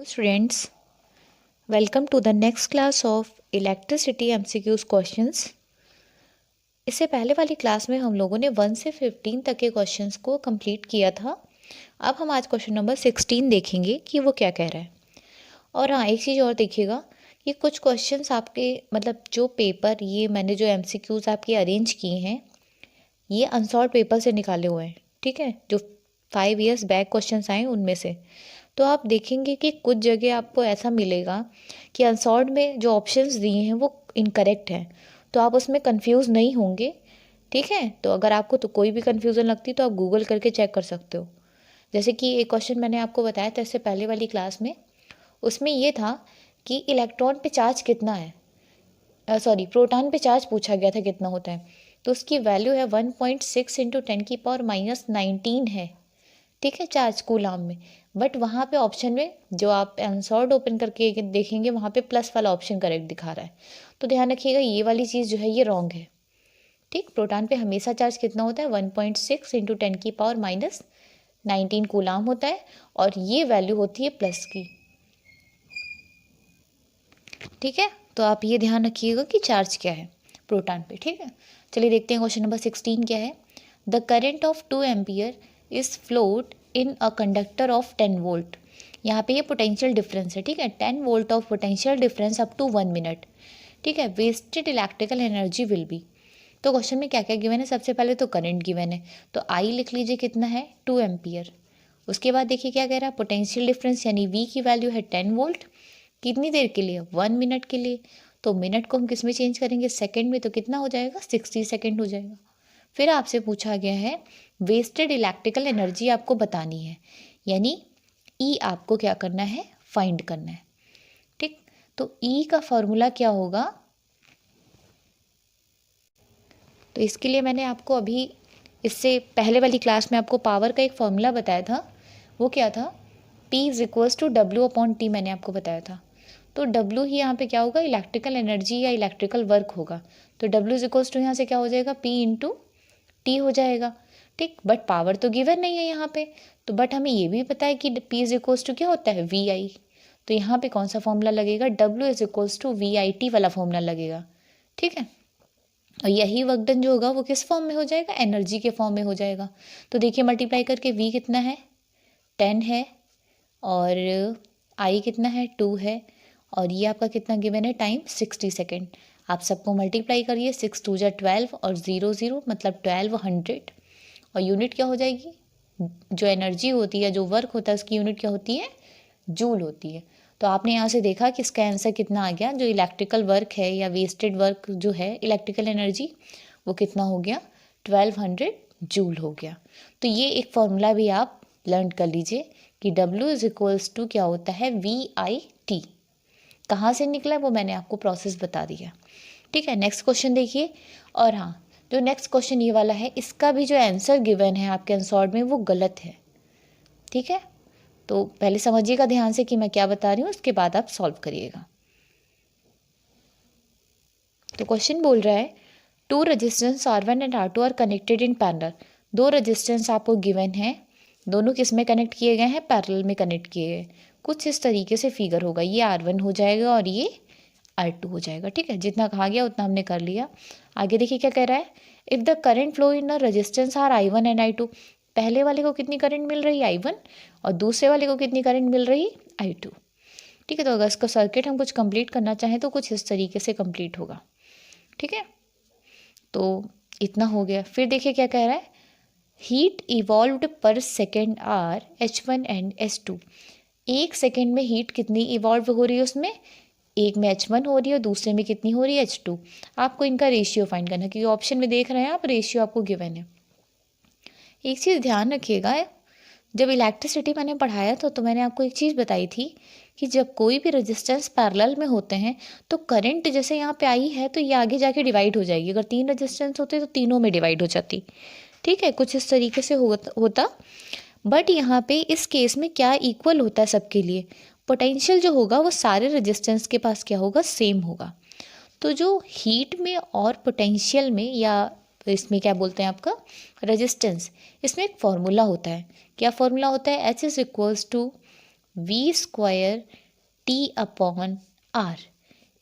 students, welcome to the next class of electricity MCQs questions। इससे पहले वाली class में हम लोगों ने 1 से 15 तक के क्वेश्चंस को कंप्लीट किया था। अब हम आज क्वेश्चन नंबर 16 देखेंगे कि वो क्या कह रहा है। और हाँ, एक चीज़ और देखिएगा कि कुछ क्वेश्चंस आपके मतलब जो पेपर ये मैंने जो MCQs आपके अरेंज किए हैं ये अनसॉल्व पेपर से निकाले हुए हैं, ठीक है, जो 5 years बैक क्वेश्चंस आए उनमें से। तो आप देखेंगे कि कुछ जगह आपको ऐसा मिलेगा कि अनसॉल्व में जो ऑप्शंस दिए हैं वो इनकरेक्ट हैं, तो आप उसमें कंफ्यूज नहीं होंगे, ठीक है। तो अगर आपको तो कोई भी कंफ्यूजन लगती है तो आप गूगल करके चेक कर सकते हो। जैसे कि एक क्वेश्चन मैंने आपको बताया था इससे पहले वाली क्लास में, उसमें ये था कि इलेक्ट्रॉन पे चार्ज कितना है, प्रोटॉन पे चार्ज पूछा गया था कितना होता है, तो उसकी वैल्यू है 1.6 इंटू 10⁻⁻19 है, ठीक है, चार्ज कूलाम में। बट वहाँ पे ऑप्शन में जो आप आंसर्ड ओपन करके देखेंगे वहाँ पे प्लस वाला ऑप्शन करेक्ट दिखा रहा है, तो ध्यान रखिएगा ये वाली चीज़ जो है ये रॉन्ग है, ठीक। प्रोटॉन पे हमेशा चार्ज कितना होता है 1.6 इंटू 10⁻⁻19 कूलाम होता है, और ये वैल्यू होती है प्लस की, ठीक है। तो आप ये ध्यान रखिएगा कि चार्ज क्या है प्रोटॉन पे, ठीक है। चलिए देखते हैं क्वेश्चन नंबर 16 क्या है। The current of 2 ampere is float in a conductor of 10 volt. यहाँ पे ये पोटेंशियल डिफरेंस है, ठीक है, 10 volt of potential difference up to 1 minute, ठीक है। Wasted electrical energy will be. तो क्वेश्चन में क्या क्या गिवन है, सबसे पहले तो करंट गिवन है, तो आई लिख लीजिए कितना है 2 एम्पियर। उसके बाद देखिए क्या कह रहा है, पोटेंशियल डिफरेंस यानी वी की वैल्यू है 10 वोल्ट, कितनी देर के लिए 1 मिनट के लिए। तो मिनट को हम किस में चेंज करेंगे, सेकंड में, तो कितना हो जाएगा 60 सेकंड हो जाएगा। फिर आपसे पूछा गया है वेस्टेड इलेक्ट्रिकल एनर्जी आपको बतानी है, यानी ई आपको क्या करना है, फाइंड करना है, ठीक। तो ई का फॉर्मूला क्या होगा, तो इसके लिए मैंने आपको अभी इससे पहले वाली क्लास में आपको पावर का एक फॉर्मूला बताया था, वो क्या था, P is equals to W/T मैंने आपको बताया था। तो W ही यहाँ पे क्या होगा, इलेक्ट्रिकल एनर्जी या इलेक्ट्रिकल वर्क होगा, तो W इज इक्वल्स टू यहाँ से क्या हो जाएगा, P इंटू T हो जाएगा, ठीक। बट पावर तो गिवन नहीं है यहाँ पे, तो बट हमें ये भी पता है कि P इज इक्वल्स टू क्या होता है VI, तो यहाँ पे कौन सा फॉर्मूला लगेगा, W is equals to VIT वाला फॉर्मूला लगेगा, ठीक है। और यही वर्क डन जो होगा वो किस फॉर्म में हो जाएगा, एनर्जी के फॉर्म में हो जाएगा। तो देखिए मल्टीप्लाई करके V कितना है 10 है, और I कितना है 2 है, और ये आपका कितना गिवन है टाइम 60 सेकेंड। आप सबको मल्टीप्लाई करिए, 6 2 जा 12 और 0 0 मतलब 1200, और यूनिट क्या हो जाएगी, जो एनर्जी होती है जो वर्क होता है उसकी यूनिट क्या होती है, जूल होती है। तो आपने यहाँ से देखा कि इसका आंसर कितना आ गया, जो इलेक्ट्रिकल वर्क है या वेस्टेड वर्क जो है इलेक्ट्रिकल एनर्जी वो कितना हो गया 1200 जूल हो गया। तो ये एक फॉर्मूला भी आप लर्न कर लीजिए कि W इज इक्वल्स टू क्या होता है VIT। कहाँ से निकला वो मैंने आपको प्रोसेस बता दिया, ठीक है। नेक्स्ट क्वेश्चन देखिए, और हाँ जो नेक्स्ट क्वेश्चन ये वाला है इसका भी जो आंसर गिवन है आपके आंसर में वो गलत है, ठीक है। तो पहले समझिएगा ध्यान से कि मैं क्या बता रही हूँ, उसके बाद आप सॉल्व करिएगा। तो क्वेश्चन बोल रहा है 2 resistance R1 and R2 are connected in parallel. 2 resistance आपको गिवन है, दोनों किस में कनेक्ट किए गए हैं, पैरेलल में कनेक्ट किए गए। कुछ इस तरीके से फिगर होगा, ये R1 हो जाएगा और ये R2 हो जाएगा, ठीक है। जितना कहा गया उतना हमने कर लिया। आगे देखिए क्या कह रहा है, if the current flow in a resistance R I1 and I2। पहले वाले को कितनी करंट मिल रही है I1, और दूसरे वाले को कितनी करंट मिल रही I2, ठीक है। तो अगर इसका सर्किट हम कुछ कंप्लीट करना चाहें तो कुछ इस तरीके से कंप्लीट होगा, ठीक है। तो इतना हो गया। फिर देखिए क्या कह रहा है, heat evolved per second are H1 and H2। एक सेकेंड में हीट कितनी इवॉल्व हो रही है उसमें, एक में H1 हो रही है और दूसरे में कितनी हो रही है H2। आपको इनका रेशियो फाइंड करना है, क्योंकि ऑप्शन में देख रहे हैं आप रेशियो आपको गिवन है। एक चीज़ ध्यान रखिएगा, जब इलेक्ट्रिसिटी मैंने पढ़ाया था तो मैंने आपको एक चीज़ बताई थी कि जब कोई भी रेजिस्टेंस पैरेलल में होते हैं तो करंट जैसे यहाँ पे आई है तो ये आगे जाके डिवाइड हो जाएगी। अगर 3 रेजिस्टेंस होते तो तीनों में डिवाइड हो जाती, ठीक है, कुछ इस तरीके से होता। बट यहाँ पे इस केस में क्या इक्वल होता है सबके लिए, पोटेंशियल जो होगा वो सारे रेजिस्टेंस के पास क्या होगा, सेम होगा। तो जो हीट में और पोटेंशियल में या इसमें क्या बोलते हैं आपका रेजिस्टेंस, इसमें एक फॉर्मूला होता है। क्या फॉर्मूला होता है, H is equals to V square T upon R.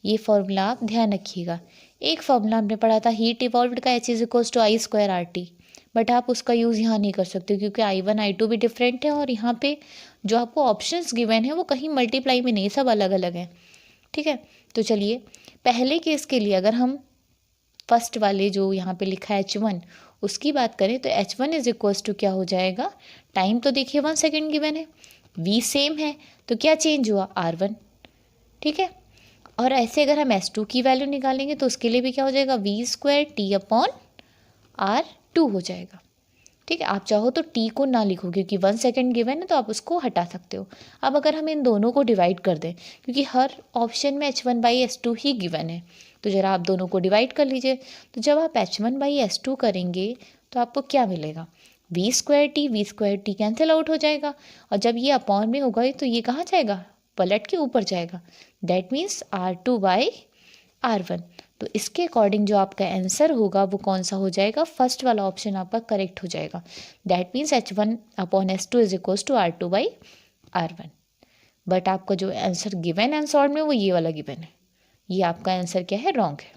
ये फॉर्मूला आप ध्यान रखिएगा। एक फॉर्मूला हमने पढ़ा था हीट इवॉल्व्ड का, H is equals to I square R T, but आप उसका यूज़ यहाँ नहीं कर सकते क्योंकि I1 I2 भी डिफरेंट है और यहाँ पे जो आपको ऑप्शंस गिवन है वो कहीं मल्टीप्लाई में नहीं, सब अलग अलग हैं। ठीक है, तो चलिए पहले केस के लिए अगर हम फर्स्ट वाले जो यहाँ पे लिखा है H1 उसकी बात करें तो H1 इज इक्वल्स टू क्या हो जाएगा, टाइम तो देखिए 1 सेकेंड गिवन है, V सेम है तो क्या चेंज हुआ, R1। ठीक है, और ऐसे अगर हम S2 की वैल्यू निकालेंगे तो उसके लिए भी क्या हो जाएगा, we square T upon R2 हो जाएगा। ठीक है, आप चाहो तो टी को ना लिखो क्योंकि 1 सेकेंड गिवन है तो आप उसको हटा सकते हो। अब अगर हम इन दोनों को डिवाइड कर दें, क्योंकि हर ऑप्शन में H1/S2 ही गिवन है, तो ज़रा आप दोनों को डिवाइड कर लीजिए। तो जब आप H1/S2 करेंगे तो आपको क्या मिलेगा, V square T cancel out हो जाएगा, और जब ये अपॉन में होगा तो ये कहाँ जाएगा, पलट के ऊपर जाएगा। That means R2/R1। तो इसके अकॉर्डिंग जो आपका आंसर होगा वो कौन सा हो जाएगा, फर्स्ट वाला ऑप्शन आपका करेक्ट हो जाएगा। That means H1/S2 is equals to R2/R1। But आपका जो आंसर गिवन है शॉर्ट में वो ये वाला गिवन है, ये आपका आंसर क्या है, रॉन्ग है।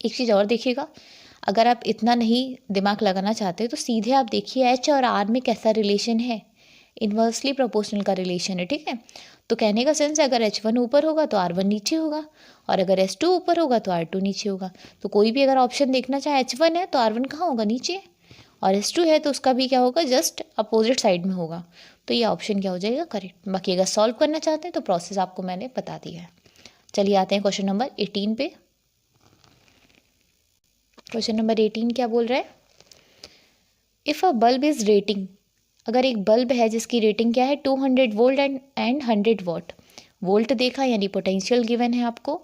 एक चीज़ और देखिएगा, अगर आप इतना नहीं दिमाग लगाना चाहते तो सीधे आप देखिए H और R में कैसा रिलेशन है, इन्वर्सली प्रोपोर्शनल का रिलेशन है। ठीक है, तो कहने का सेंस है अगर H1 ऊपर होगा तो R1 नीचे होगा, और अगर S2 ऊपर होगा तो R2 नीचे होगा। तो कोई भी अगर ऑप्शन देखना चाहे H1 है तो R1 कहाँ होगा, नीचे, और S2 है तो उसका भी क्या होगा, जस्ट अपोजिट साइड में होगा। तो ये ऑप्शन क्या हो जाएगा, करेक्ट। बाकी अगर सॉल्व करना चाहते हैं तो प्रोसेस आपको मैंने बता दिया है। चलिए आते हैं क्वेश्चन नंबर 18 पे। क्वेश्चन नंबर 18 क्या बोल रहा है, if a bulb is rating, अगर एक बल्ब है जिसकी रेटिंग क्या है 200 वोल्ट एंड 100 वॉट। वोल्ट देखा यानी पोटेंशियल गिवन है आपको,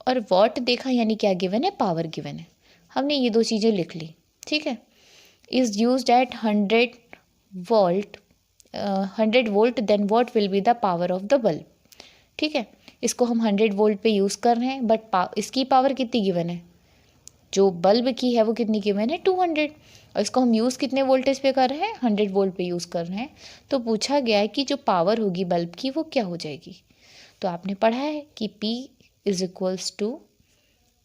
और वॉट देखा यानी क्या गिवन है, पावर गिवन है। हमने ये दो चीज़ें लिख ली। ठीक है, is used at 100 volt then what will be the power of the bulb. ठीक है, इसको हम 100 वोल्ट पे यूज़ कर रहे हैं, बट इसकी पावर कितनी गिवन है, जो बल्ब की है वो कितनी गिवन है, 200, और इसको हम यूज़ कितने वोल्टेज पे कर रहे हैं, 100 वोल्ट पे यूज़ कर रहे हैं। तो पूछा गया है कि जो पावर होगी बल्ब की वो क्या हो जाएगी। तो आपने पढ़ा है कि P इज इक्वल्स टू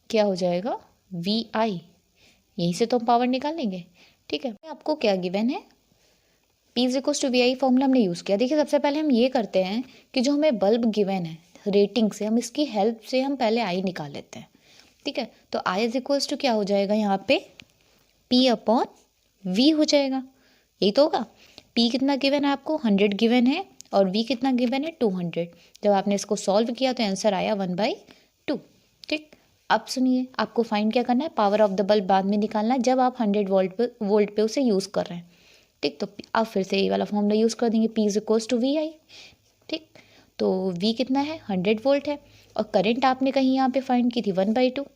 क्या हो जाएगा, VI, यहीं से तो हम पावर निकालेंगे। ठीक है, आपको क्या गिवन है, P is equals to VI formula हमने यूज़ किया। देखिए सबसे पहले हम ये करते हैं कि जो हमें बल्ब गिवन है रेटिंग से, हम इसकी हेल्प से हम पहले I निकाल लेते हैं। ठीक है, तो I इज इक्वल्स टू क्या हो जाएगा यहाँ पे, P अपॉन V हो जाएगा, यही तो होगा। P कितना गिवन है आपको, 100 गिवन है, और V कितना गिवन है, 200। जब आपने इसको सॉल्व किया तो आंसर आया 1/2। ठीक, अब सुनिए, आपको फाइंड क्या करना है, पावर ऑफ द बल्ब बाद में निकालना है जब आप 100 वोल्ट पे उसे यूज़ कर रहे हैं। ठीक, तो आप फिर से ये वाला फॉर्मूला यूज़ कर देंगे, P is equals to VI। ठीक, तो V कितना है, 100 वोल्ट है, और करंट आपने कहीं यहाँ पे फाइंड की थी 1/2।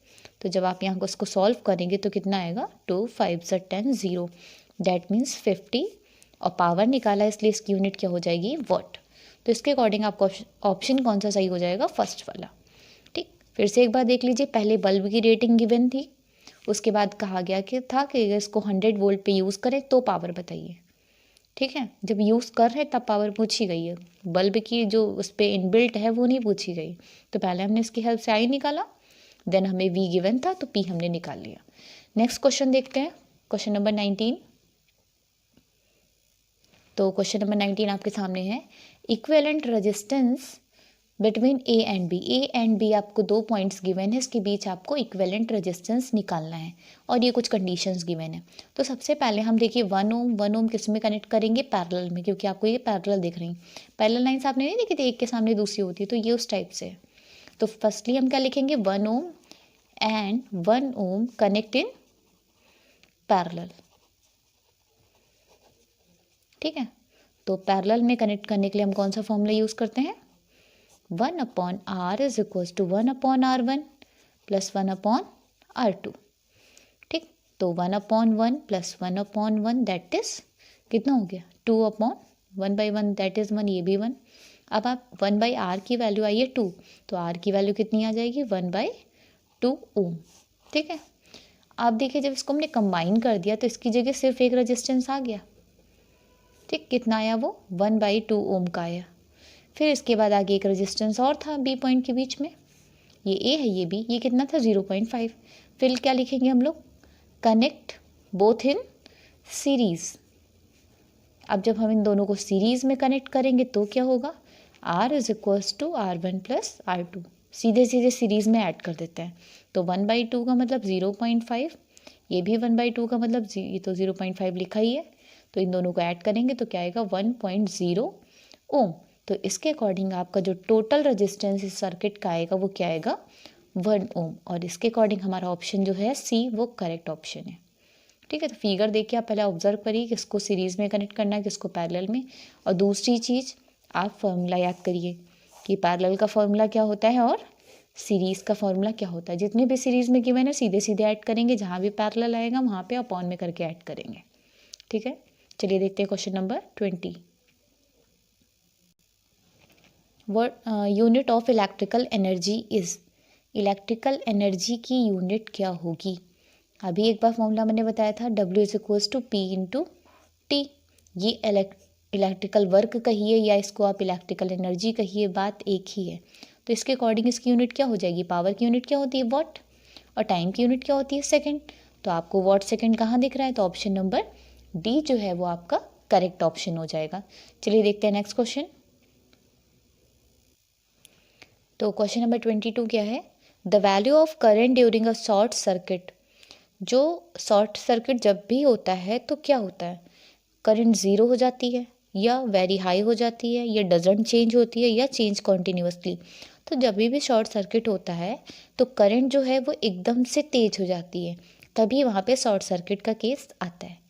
तो जब आप यहाँ को उसको सॉल्व करेंगे तो कितना आएगा, 2 5 10 0, दैट मीन्स 50, और पावर निकाला इसलिए इसकी यूनिट क्या हो जाएगी, वॉट। तो इसके अकॉर्डिंग आपको ऑप्शन कौन सा सही हो जाएगा, फर्स्ट वाला। ठीक, फिर से एक बार देख लीजिए, पहले बल्ब की रेटिंग गिवन थी, उसके बाद कहा गया कि इसको 100 वोल्ट पे यूज़ करें तो पावर बताइए। ठीक है, जब यूज़ कर रहे हैं तब पावर पूछी गई है, बल्ब की जो उस पर इनबिल्ट है वो नहीं पूछी गई। तो पहले हमने इसकी हेल्प से आई निकाला, देन हमें V गिवन था तो P हमने निकाल लिया। नेक्स्ट क्वेश्चन देखते हैं, क्वेश्चन नंबर 19। तो क्वेश्चन नंबर 19 आपके सामने है, equivalent resistance between A and B आपको 2 पॉइंट्स गिवन है, इसके बीच आपको इक्विवेलेंट रेजिस्टेंस निकालना है, और ये कुछ कंडीशंस गिवन है। तो सबसे पहले हम देखिए 1 ओम किस में कनेक्ट करेंगे, पैरेलल में, क्योंकि आपको ये पैरेलल दिख रही, पैरेलल लाइन्स आपने नहीं देखी थी, एक के सामने दूसरी होती है, तो ये उस टाइप से। तो फर्स्टली हम क्या लिखेंगे, 1 ohm and 1 ohm connect in parallel. ठीक है, तो पैरेलल में कनेक्ट करने के लिए हम कौन सा फॉर्मूला यूज़ करते हैं, 1/R is equals to 1/R1 plus 1/R2। ठीक, तो 1/1 प्लस 1/1 दैट इज कितना हो गया, 2/1/1 दैट इज़ 1, ये भी 1। अब आप 1/R की वैल्यू आई है 2, तो R की वैल्यू कितनी आ जाएगी, 1/2 ओम। ठीक है, आप देखिए जब इसको हमने कंबाइन कर दिया तो इसकी जगह सिर्फ एक रेजिस्टेंस आ गया, ठीक, कितना आया वो 1/2 ओम का आया। फिर इसके बाद आगे एक रेजिस्टेंस और था बी पॉइंट के बीच में, ये ए है ये बी, ये कितना था 0.5। फिर क्या लिखेंगे हम लोग, कनेक्ट बोथ इन सीरीज। अब जब हम इन दोनों को सीरीज में कनेक्ट करेंगे तो क्या होगा, R is equals to R1 plus R2, सीधे सीधे सीरीज में ऐड कर देते हैं। तो 1/2 का मतलब 0.5, ये भी 1/2 का मतलब ये तो 0.5 लिखा ही है, तो इन दोनों को ऐड करेंगे तो क्या आएगा 1.0 ओम। तो इसके अकॉर्डिंग आपका जो टोटल रेजिस्टेंस इस सर्किट का आएगा वो क्या आएगा 1 ओम। और इसके अकॉर्डिंग हमारा ऑप्शन जो है सी वो करेक्ट ऑप्शन है। ठीक है, तो फिगर देखिए आप पहले ऑब्जर्व करिए किसको सीरीज़ में कनेक्ट करना है किसको पैरेलल में। और दूसरी चीज़ आप फार्मूला याद करिए कि पैरेलल का फार्मूला क्या होता है और सीरीज़ का फार्मूला क्या होता है। जितने भी सीरीज़ में गिवन है सीधे सीधे ऐड करेंगे, जहाँ भी पैरेलल आएगा वहाँ पे अपॉन में करके ऐड करेंगे। ठीक है, चलिए देखते हैं question number 20। What unit of electrical energy is, electrical energy की यूनिट क्या होगी। अभी एक बार फॉर्मूला मैंने बताया था W is equals to P into टी। ये इलेक्ट्रिकल वर्क कहिए या इसको आप इलेक्ट्रिकल एनर्जी कहिए, बात एक ही है। तो इसके अकॉर्डिंग इसकी यूनिट क्या हो जाएगी, पावर की यूनिट क्या होती है वॉट, और टाइम की यूनिट क्या होती है सेकेंड। तो आपको वॉट सेकेंड कहाँ दिख रहा है, तो ऑप्शन नंबर डी जो है वो आपका करेक्ट ऑप्शन हो जाएगा। चलिए देखते हैं नेक्स्ट क्वेश्चन। तो क्वेश्चन नंबर 22 क्या है, the value of current during a short circuit. जो शॉर्ट सर्किट जब भी होता है तो क्या होता है, करंट ज़ीरो हो जाती है या वेरी हाई हो जाती है या डजेंट चेंज होती है या चेंज कॉन्टीन्यूसली। तो जब भी शॉर्ट सर्किट होता है तो करंट जो है वो एकदम से तेज हो जाती है, तभी वहाँ पे शॉर्ट सर्किट का केस आता है।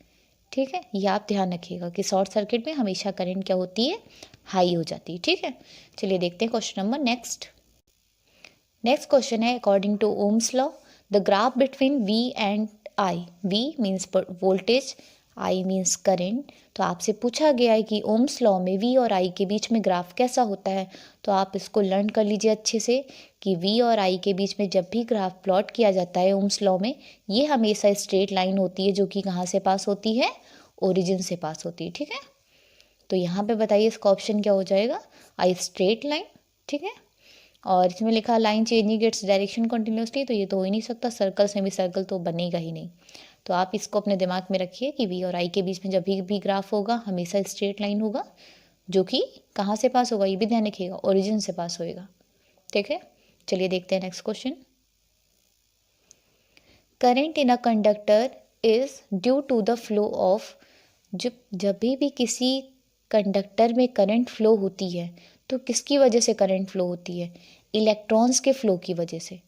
ठीक है, ये आप ध्यान रखिएगा कि शॉर्ट सर्किट में हमेशा करंट क्या होती है, हाई हो जाती है। ठीक है, चलिए देखते हैं क्वेश्चन नंबर नेक्स्ट क्वेश्चन है, according to Ohm's law the graph between V and I, V means voltage, I means current. तो आपसे पूछा गया है कि ओम्स लॉ में V और I के बीच में ग्राफ कैसा होता है। तो आप इसको लर्न कर लीजिए अच्छे से कि V और I के बीच में जब भी ग्राफ प्लॉट किया जाता है ओम्स लॉ में, ये हमेशा स्ट्रेट लाइन होती है जो कि कहाँ से पास होती है, ओरिजिन से पास होती है। ठीक है, तो यहाँ पे बताइए इसका ऑप्शन क्या हो जाएगा, आई स्ट्रेट लाइन। ठीक है, और इसमें लिखा line changing its direction continuously, तो ये तो हो ही नहीं सकता, सर्कल सेमी सर्कल तो बनेगा ही नहीं। तो आप इसको अपने दिमाग में रखिए कि V और I के बीच में जब भी ग्राफ होगा हमेशा स्ट्रेट लाइन होगा, जो कि कहाँ से पास होगा ये भी ध्यान रखिएगा, ओरिजिन से पास होएगा। ठीक है, चलिए देखते हैं next question. Current in a conductor is due to the flow of, जब भी किसी कंडक्टर में करंट फ्लो होती है तो किसकी वजह से करंट फ्लो होती है, इलेक्ट्रॉन्स के फ्लो की वजह से।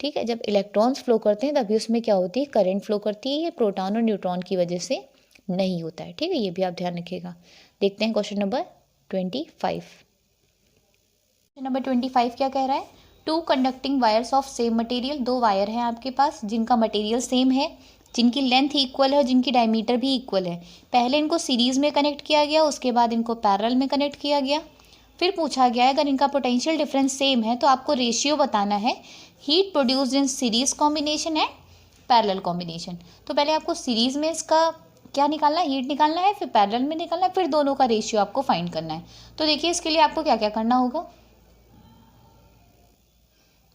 ठीक है, जब इलेक्ट्रॉन्स फ्लो करते हैं तभी उसमें क्या होती है, करंट फ्लो करती है, ये प्रोटॉन और न्यूट्रॉन की वजह से नहीं होता है। ठीक है, ये भी आप ध्यान रखिएगा। देखते हैं क्वेश्चन नंबर 25। क्वेश्चन नंबर 25 क्या कह रहा है, two conducting wires of same material, दो वायर हैं आपके पास जिनका मटेरियल सेम है, जिनकी लेंथ इक्वल है और जिनकी डायमीटर भी इक्वल है। पहले इनको सीरीज़ में कनेक्ट किया गया, उसके बाद इनको पैरेलल में कनेक्ट किया गया। फिर पूछा गया है अगर इनका पोटेंशियल डिफरेंस सेम है तो आपको रेशियो बताना है heat produced in series combination and parallel combination. तो पहले आपको सीरीज में इसका क्या निकालना है, हीट निकालना है, फिर पैरेलल में निकालना है, फिर दोनों का रेशियो आपको फाइंड करना है। तो देखिए इसके लिए आपको क्या क्या करना होगा।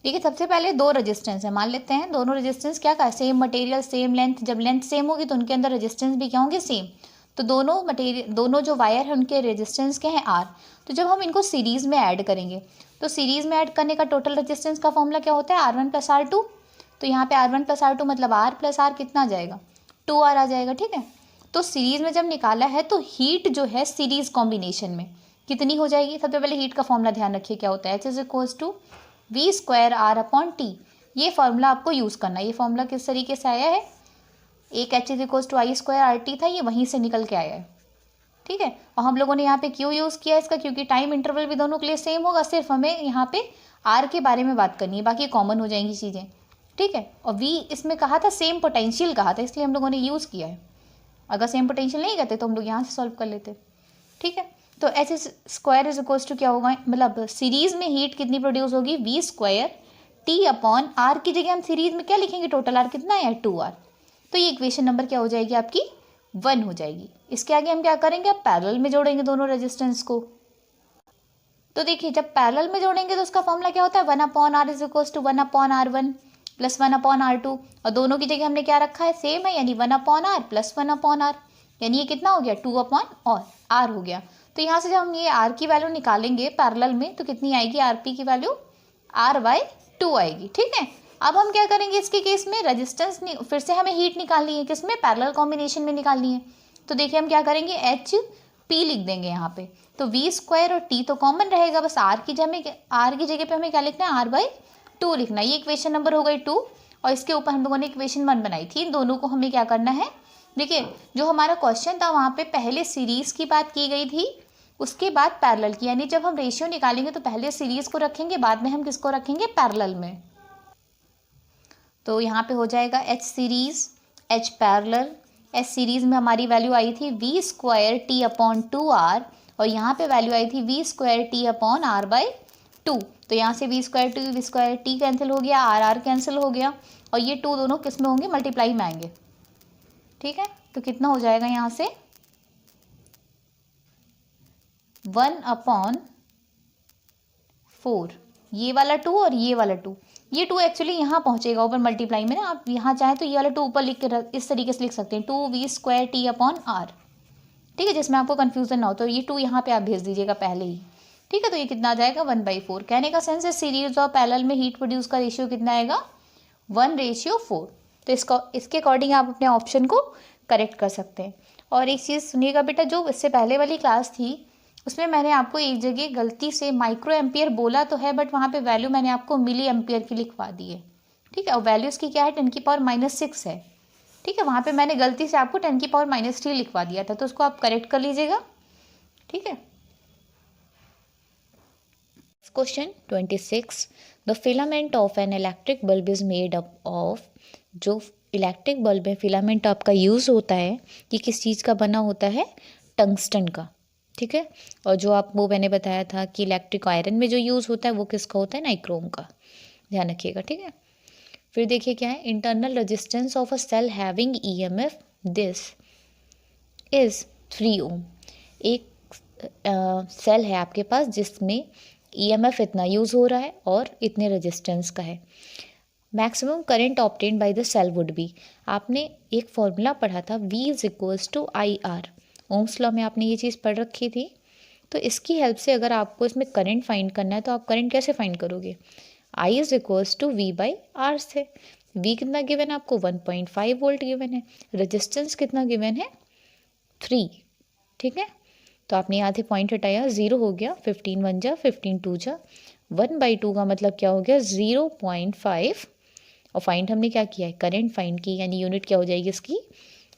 देखिए सबसे पहले दो रेजिस्टेंस है, मान लेते हैं दोनों रेजिस्टेंस क्या का सेम मटेरियल सेम लेंथ, जब लेंथ सेम होगी तो उनके अंदर रेजिस्टेंस भी क्या होंगे सेम। तो दोनों जो वायर हैं उनके रेजिस्टेंस क्या है R। तो जब हम इनको सीरीज़ में ऐड करेंगे तो सीरीज़ में ऐड करने का टोटल रेजिस्टेंस का फॉर्मूला क्या होता है R1 + R2। तो यहाँ पे R1 + R2 मतलब R + R कितना आ जाएगा 2R आ जाएगा। ठीक है, तो सीरीज़ में जब निकाला है तो हीट जो है सीरीज़ कॉम्बिनेशन में कितनी हो जाएगी। सबसे पहले हीट का फॉर्मूला ध्यान रखिए क्या होता है, H = V²R/T। ये फॉर्मूला आपको यूज़ करना है। ये फॉर्मूला किस तरीके से आया है, एक H = I²RT था, ये वहीं से निकल के आया है। ठीक है, और हम लोगों ने यहाँ पे क्यों यूज़ किया इसका, क्योंकि टाइम इंटरवल भी दोनों के लिए सेम होगा, सिर्फ हमें यहाँ पे R के बारे में बात करनी है, बाकी कॉमन हो जाएंगी चीज़ें। ठीक है, और V इसमें कहा था सेम पोटेंशियल कहा था, इसलिए हम लोगों ने यूज़ किया है। अगर सेम पोटेंशियल नहीं कहते तो हम लोग यहाँ से सॉल्व कर लेते। ठीक है, तो H² = क्या होगा, मतलब सीरीज़ में हीट कितनी प्रोड्यूस होगी V²T/R की जगह हम सीरीज़ में क्या लिखेंगे, टोटल R कितना है 2R। तो ये इक्वेशन नंबर क्या हो जाएगी आपकी 1 हो जाएगी। इसके आगे हम क्या करेंगे, अब पैरेलल में जोड़ेंगे दोनों रेजिस्टेंस को। तो देखिए जब पैरेलल में जोड़ेंगे तो उसका फॉर्मूला क्या होता है, 1/r is equal to 1/r1 plus 1/r2, और दोनों की जगह हमने क्या रखा है, सेम है, यानी 1/r प्लस 1/r, यानी ये कितना हो गया, 2/r हो गया। तो यहाँ से जब हम ये r की वैल्यू निकालेंगे पैरेलल में तो कितनी आएगी, rp की वैल्यू r/2 आएगी। ठीक है, अब हम क्या करेंगे इसके केस में, रेजिस्टेंस फिर से हमें हीट निकालनी है, किसमें, पैरेलल कॉम्बिनेशन में निकालनी है। तो देखिए हम क्या करेंगे, एच पी लिख देंगे यहाँ पे, तो वी स्क्वायर और टी तो कॉमन रहेगा, बस आर की जगह पे हमें क्या लिखना है, r/2 लिखना है। ये इक्वेशन नंबर हो गई 2, और इसके ऊपर हम लोगों ने इक्वेशन 1 बनाई थी। इन दोनों को हमें क्या करना है, देखिए जो हमारा क्वेश्चन था वहाँ पे पहले सीरीज की बात की गई थी, उसके बाद पैरेलल की, यानी जब हम रेशियो निकालेंगे तो पहले सीरीज को रखेंगे, बाद में हम किसको रखेंगे, पैरेलल में। तो यहाँ पे हो जाएगा H series H parallel. H series में हमारी वैल्यू आई थी we square T upon 2r, और यहाँ पे वैल्यू आई थी we square T upon r/2। तो यहाँ से वी स्क्वायर टी कैंसिल हो गया, r कैंसिल हो गया, और ये 2 दोनों किस में होंगे, मल्टीप्लाई में आएंगे। ठीक है, तो कितना हो जाएगा यहाँ से 1/4, ये वाला 2 और ये वाला 2, ये 2 एक्चुअली यहाँ पहुँचेगा ऊपर मल्टीप्लाई में ना, आप यहाँ चाहें तो ये वाला 2 ऊपर लिख के इस तरीके से लिख सकते हैं, 2v square T upon r। ठीक है, जिसमें आपको कन्फ्यूजन ना हो, तो ये 2 यहाँ पे आप भेज दीजिएगा पहले ही। ठीक है, तो ये कितना आ जाएगा, 1/4। कहने का सेंस है सीरीज और पैरेलल में हीट प्रोड्यूस का रेशियो कितना आएगा, 1/4। तो इसके अकॉर्डिंग आप अपने ऑप्शन को करेक्ट कर सकते हैं। और एक चीज़ सुनिएगा बेटा, जो इससे पहले वाली क्लास थी उसमें मैंने आपको एक जगह गलती से माइक्रो एम्पियर बोला तो है, बट वहाँ पे वैल्यू मैंने आपको मिली एम्पियर की लिखवा दी है। ठीक है, और वैल्यू इसकी क्या है, 10⁻⁻6 है। ठीक है, वहाँ पे मैंने गलती से आपको 10⁻³ लिखवा दिया था, तो उसको आप करेक्ट कर लीजिएगा। ठीक है, question 26, the filament of an electric bulb is made up of, जो इलेक्ट्रिक बल्ब में फिलामेंट आपका यूज़ होता है कि किस चीज़ का बना होता है, टंगस्टन का। ठीक है, और जो आपको मैंने बताया था कि इलेक्ट्रिक आयरन में जो यूज़ होता है वो किसका होता है, नाइक्रोम का, ध्यान रखिएगा। ठीक है, फिर देखिए क्या है, internal resistance of a cell having EMF this is 3 ohm. एक सेल है आपके पास जिसमें ईएमएफ इतना यूज़ हो रहा है और इतने रेजिस्टेंस का है। Maximum current obtained by the cell would be, आपने एक फॉर्मूला पढ़ा था V is equals to IR, Ohm's law में आपने ये चीज़ पढ़ रखी थी। तो इसकी हेल्प से अगर आपको इसमें करंट फाइंड करना है तो आप करंट कैसे फाइंड करोगे, I is equals to V/R से। V कितना गिवन है आपको, 1.5 वोल्ट गिवन है, रेजिस्टेंस कितना गिवन है, 3। ठीक है, तो आपने यहाँ से पॉइंट हटाया, 0 हो गया, 15 1 जा 15 2 जा, 1/2 का मतलब क्या हो गया, 0.5, और फाइंड हमने क्या किया है, करंट फाइंड की, यानी यूनिट क्या हो जाएगी इसकी,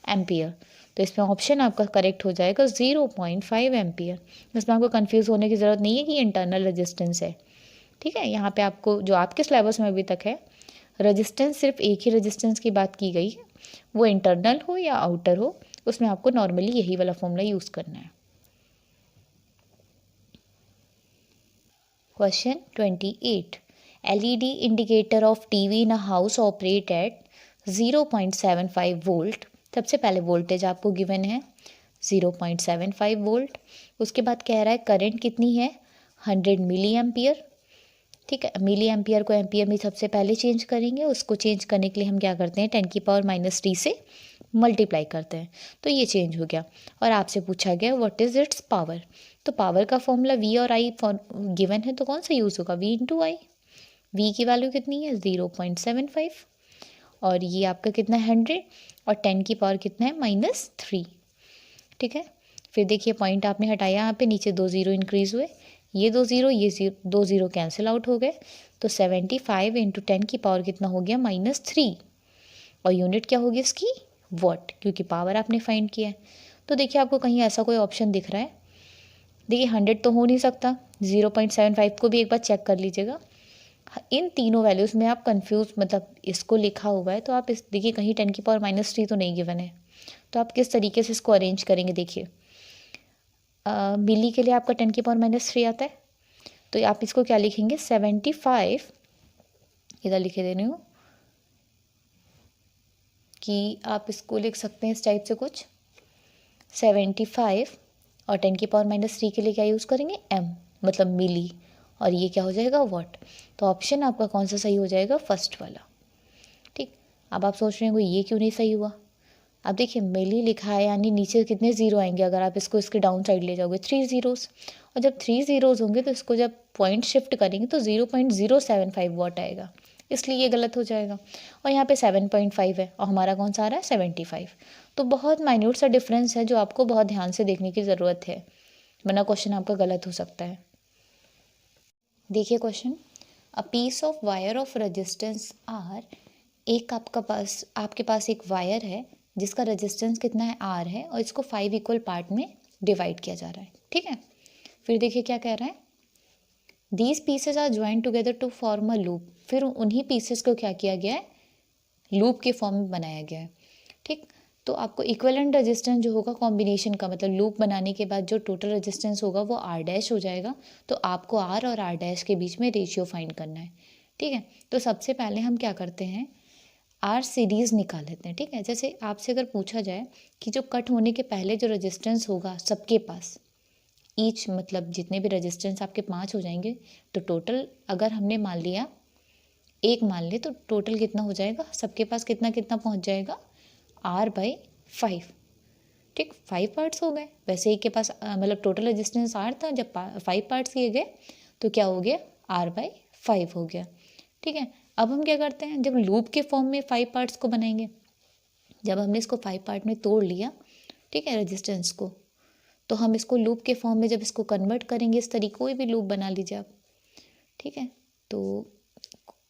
एम्पियर। तो इसमें ऑप्शन आपका करेक्ट हो जाएगा 0.5 एम्पियर। इसमें आपको कंफ्यूज होने की ज़रूरत नहीं है कि इंटरनल रेजिस्टेंस है। ठीक है, यहाँ पे आपको जो आपके सिलेबस में अभी तक है, रेजिस्टेंस सिर्फ एक ही रेजिस्टेंस की बात की गई है, वो इंटरनल हो या आउटर हो, उसमें आपको नॉर्मली यही वाला फॉर्मूला यूज़ करना है। Question 28, LED indicator of TV in a house operate at 0.75 volt. सबसे पहले वोल्टेज आपको गिवन है 0.75 वोल्ट, उसके बाद कह रहा है करंट कितनी है, 100 मिली एम्पियर। ठीक है, मिली एम्पियर को एम्पियर में सबसे पहले चेंज करेंगे, उसको चेंज करने के लिए हम क्या करते हैं, 10⁻³ से मल्टीप्लाई करते हैं, तो ये चेंज हो गया। और आपसे पूछा गया व्हाट इज़ इट्स पावर, तो पावर का फॉर्मूला V और I गिवन है, तो कौन सा यूज़ होगा, V × I। V की वैल्यू कितनी है, 0.75, और ये आपका कितना है, 100, और 10 की पावर कितना है, -3। ठीक है, फिर देखिए पॉइंट आपने हटाया, यहाँ पे नीचे 2 0 इंक्रीज़ हुए, ये 2 0 ये 2 0 कैंसिल आउट हो गए, तो 75 × 10 की पावर कितना हो गया, -3, और यूनिट क्या होगी इसकी, वॉट, क्योंकि पावर आपने फाइंड किया है। तो देखिए आपको कहीं ऐसा कोई ऑप्शन दिख रहा है, देखिए 100 तो हो नहीं सकता, 0.75 को भी एक बार चेक कर लीजिएगा। इन तीनों वैल्यूज़ में आप कंफ्यूज, मतलब इसको लिखा हुआ है तो आप इस देखिए कहीं 10⁻³ तो नहीं गिवन है, तो आप किस तरीके से इसको अरेंज करेंगे। देखिए मिली के लिए आपका 10⁻³ आता है, तो आप इसको क्या लिखेंगे, 75, इधर लिखे दे रही हूँ कि आप इसको लिख सकते हैं इस टाइप से कुछ, 75 और 10⁻³ के लिए क्या यूज़ करेंगे, m, मतलब मिली, और ये क्या हो जाएगा, वॉट। तो ऑप्शन आपका कौन सा सही हो जाएगा, फर्स्ट वाला। ठीक, अब आप सोच रहे हैं ये क्यों नहीं सही हुआ। अब देखिए मिली लिखा है, यानी नीचे कितने ज़ीरो आएंगे अगर आप इसको इसके डाउन साइड ले जाओगे, 3 ज़ीरोज़, और जब 3 ज़ीरोज़ होंगे तो इसको जब पॉइंट शिफ्ट करेंगे तो 0.075 वॉट आएगा, इसलिए ये गलत हो जाएगा। और यहाँ पे 7.5 है और हमारा कौन सा आ रहा है, 75। तो बहुत माइन्यूट सा डिफरेंस है जो आपको बहुत ध्यान से देखने की ज़रूरत है, वरना क्वेश्चन आपका गलत हो सकता है। देखिए question, a piece of wire of resistance R, एक आपके पास एक वायर है जिसका रेजिस्टेंस कितना है, आर है, और इसको 5 इक्वल पार्ट में डिवाइड किया जा रहा है। ठीक है, फिर देखिए क्या कह रहा है, these pieces are join together to form a loop. फिर उन्हीं पीसेस को क्या किया गया है, लूप के फॉर्म में बनाया गया है। ठीक, तो आपको इक्विवेलेंट रेजिस्टेंस जो होगा कॉम्बिनेशन का, मतलब लूप बनाने के बाद जो टोटल रेजिस्टेंस होगा वो आर डैश हो जाएगा। तो आपको आर और आर डैश के बीच में रेशियो फाइंड करना है। ठीक है, तो सबसे पहले हम क्या करते हैं, आर सीरीज़ निकाल लेते हैं। ठीक है, जैसे आपसे अगर पूछा जाए कि जो कट होने के पहले जो रेजिस्टेंस होगा सबके पास, ईच मतलब जितने भी रेजिस्टेंस आपके 5 हो जाएंगे, तो टोटल अगर हमने मान लिया 1 मान ले तो टोटल कितना हो जाएगा, सबके पास कितना कितना पहुंच जाएगा, R/5। ठीक, 5 पार्ट्स हो गए। वैसे एक के पास मतलब टोटल रेजिस्टेंस R था, जब 5 पार्ट्स किए गए तो क्या हो गया, R/5 हो गया। ठीक है, अब हम क्या करते हैं, जब लूप के फॉर्म में 5 पार्ट्स को बनाएंगे, जब हमने इसको 5 पार्ट में तोड़ लिया, ठीक है, रेजिस्टेंस को, तो हम इसको लूप के फॉर्म में जब इसको कन्वर्ट करेंगे, इस तरीके कोई भी लूप बना लीजिए आप। ठीक है, तो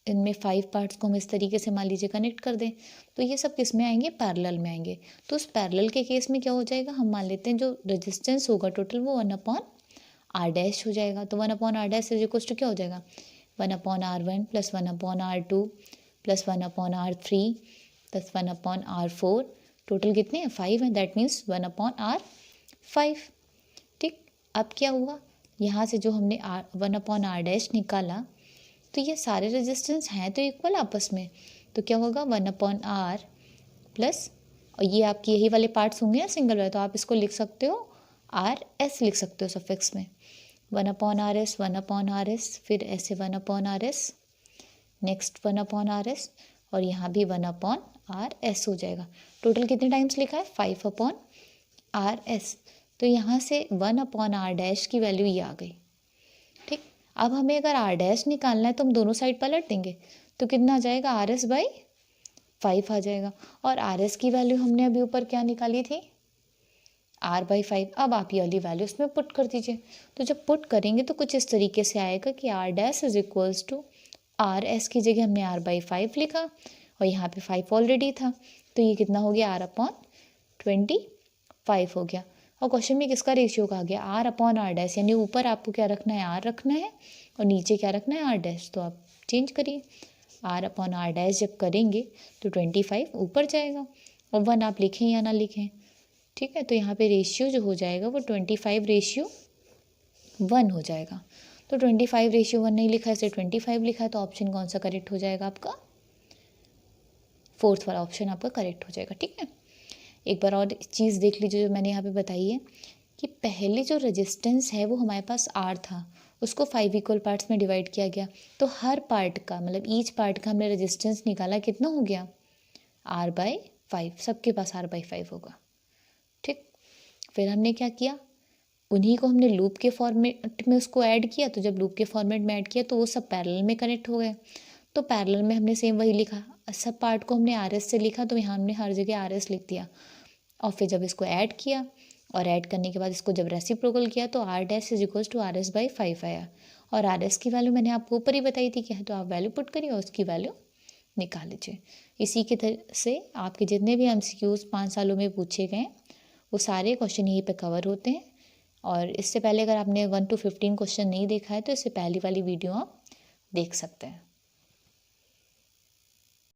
इनमें 5 पार्ट्स को हम इस तरीके से मान लीजिए कनेक्ट कर दें, तो ये सब किस में आएंगे, पैरेलल में आएंगे। तो उस पैरेलल के केस में क्या हो जाएगा, हम मान लेते हैं जो रेजिस्टेंस होगा टोटल वो 1/r' हो जाएगा। तो 1/r' इज इक्वल टू क्या हो जाएगा, 1/r1 + 1/r2 + 1/r3 + 1/r4, total कितने हैं, 5 हैं, दैट मीन्स 1/r5। ठीक, अब क्या हुआ, यहाँ से जो हमने 1/r' निकाला, तो ये सारे रेजिस्टेंस हैं तो इक्वल आपस में, तो क्या होगा 1/r प्लस, और ये आपकी यही वाले पार्ट्स होंगे ना सिंगल वाले, तो आप इसको लिख सकते हो RS लिख सकते हो सफिक्स में, 1/RS 1/RS, फिर ऐसे 1/RS, नेक्स्ट 1/RS, और यहाँ भी 1/RS हो जाएगा। टोटल कितने टाइम्स लिखा है, 5/RS। तो यहाँ से 1/r' की वैल्यू ये आ गई। ठीक, अब हमें अगर r' निकालना है तो हम दोनों साइड पलट देंगे, तो कितना आ जाएगा, RS/5 आ जाएगा। और RS की वैल्यू हमने अभी ऊपर क्या निकाली थी, R/5। अब आप ये वाली वैल्यू उसमें पुट कर दीजिए, तो जब पुट करेंगे तो कुछ इस तरीके से आएगा कि R' is equals to RS की जगह हमने R/5 लिखा, और यहाँ पे 5 ऑलरेडी था, तो ये कितना हो गया, R/25 हो गया। और क्वेश्चन में किसका रेशियो कहा गया, R/R', यानी ऊपर आपको क्या रखना है, R रखना है, और नीचे क्या रखना है, R'। तो आप चेंज करिए, R/R' जब करेंगे तो 25 ऊपर जाएगा, और 1 आप लिखें या ना लिखें। ठीक है, तो यहाँ पे रेशियो जो हो जाएगा वो 25/1 हो जाएगा। तो 25/1 नहीं लिखा है, इसे 25 लिखा है, तो ऑप्शन कौन सा करेक्ट हो जाएगा आपका, 4th वाला ऑप्शन आपका करेक्ट हो जाएगा। ठीक है, एक बार और चीज़ देख लीजिए जो मैंने यहाँ पे बताई है, कि पहले जो रेजिस्टेंस है वो हमारे पास R था, उसको 5 इक्वल पार्ट्स में डिवाइड किया गया, तो हर पार्ट का मतलब ईच पार्ट का हमने रेजिस्टेंस निकाला, कितना हो गया, R/5, सबके पास R/5 होगा। ठीक, फिर हमने क्या किया, उन्हीं को हमने लूप के फॉर्मेट में उसको ऐड किया, तो जब लूप के फॉर्मेट में ऐड किया तो वो सब पैरेलल में कनेक्ट हो गए, तो पैरेलल में हमने सेम वही लिखा, सब पार्ट को हमने RS से लिखा, तो यहाँ हमने हर जगह RS लिख दिया, और फिर जब इसको ऐड किया, और ऐड करने के बाद इसको जब रेसिप्रोकल किया तो R' is equals to RS/5 आया, और RS की वैल्यू मैंने आपको ऊपर ही बताई थी क्या है, तो आप वैल्यू पुट करिए और उसकी वैल्यू निकाल लीजिए। इसी के तरह से आपके जितने भी MCQs 5 सालों में पूछे गए वो सारे क्वेश्चन यहीं पे कवर होते हैं। और इससे पहले अगर आपने 1 to 15 क्वेश्चन नहीं देखा है तो इससे पहली वाली वीडियो आप देख सकते हैं।